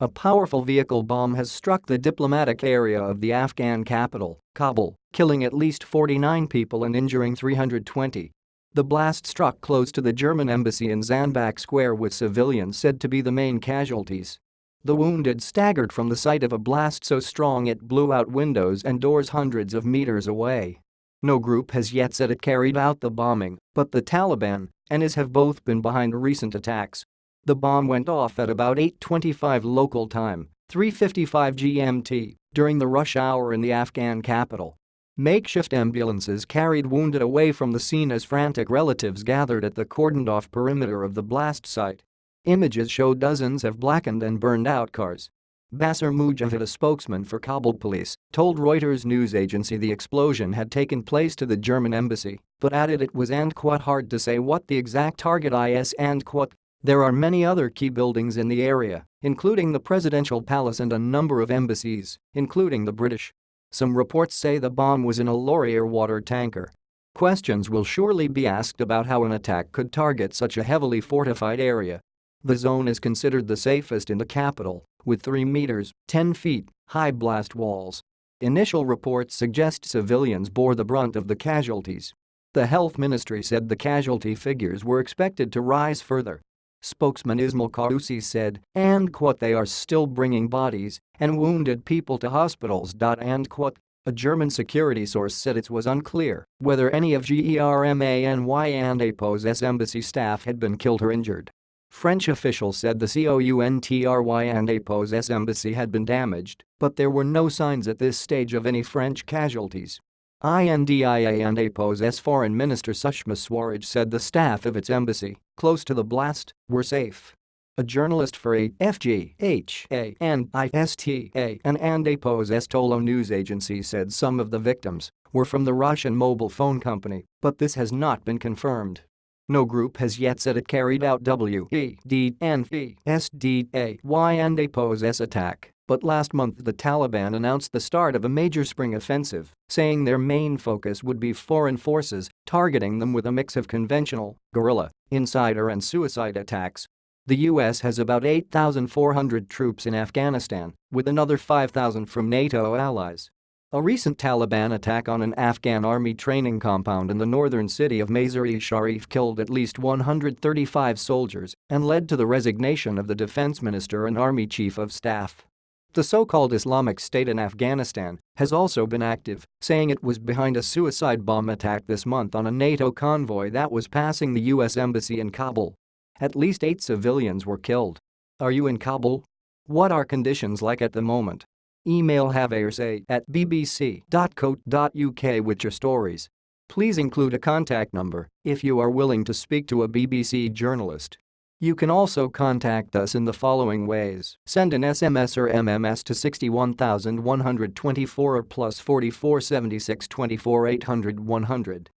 A powerful vehicle bomb has struck the diplomatic area of the Afghan capital, Kabul, killing at least 49 people and injuring 320. The blast struck close to the German embassy in Zandbach Square, with civilians said to be the main casualties. The wounded staggered from the site of a blast so strong it blew out windows and doors hundreds of meters away. No group has yet said it carried out the bombing, but the Taliban and IS have both been behind recent attacks. The bomb went off at about 8:25 local time, 3:55 GMT, during the rush hour in the Afghan capital. Makeshift ambulances carried wounded away from the scene as frantic relatives gathered at the cordoned-off perimeter of the blast site. Images show dozens of blackened and burned-out cars. Basir Mujahid, a spokesman for Kabul police, told Reuters news agency the explosion had taken place to the German embassy, but added it was "hard to say what the exact target is." There are many other key buildings in the area, including the presidential palace and a number of embassies, including the British. Some reports say the bomb was in a lorry or water tanker. Questions will surely be asked about how an attack could target such a heavily fortified area. The zone is considered the safest in the capital, with 3 meters (10 feet) high blast walls. Initial reports suggest civilians bore the brunt of the casualties. The health ministry said the casualty figures were expected to rise further. Spokesman Ismail Qaousi said, "They are still bringing bodies and wounded people to hospitals." A German security source said it was unclear whether any of GERMANY's embassy staff had been killed or injured. French officials said the COUNTRY's embassy had been damaged, but there were no signs at this stage of any French casualties. INDIA's Foreign Minister Sushma Swaraj said the staff of its embassy, close to the blast, were safe. A journalist for AFGHANISTA and ANDAPO's Tolo news agency said some of the victims were from the Russian mobile phone company, but this has not been confirmed. No group has yet said it carried out WEDNVSDAY's attack, but last month the Taliban announced the start of a major spring offensive, saying their main focus would be foreign forces, targeting them with a mix of conventional, guerrilla, insider and suicide attacks. The US has about 8,400 troops in Afghanistan, with another 5,000 from NATO allies. A recent Taliban attack on an Afghan army training compound in the northern city of Mazar-e-Sharif killed at least 135 soldiers and led to the resignation of the defense minister and army chief of staff. The so-called Islamic State in Afghanistan has also been active, saying it was behind a suicide bomb attack this month on a NATO convoy that was passing the US embassy in Kabul. At least 8 civilians were killed. Are you in Kabul? What are conditions like at the moment? Email haversay@bbc.co.uk with your stories. Please include a contact number if you are willing to speak to a BBC journalist. You can also contact us in the following ways: send an SMS or MMS to 61124 or +44 76 24 800 100.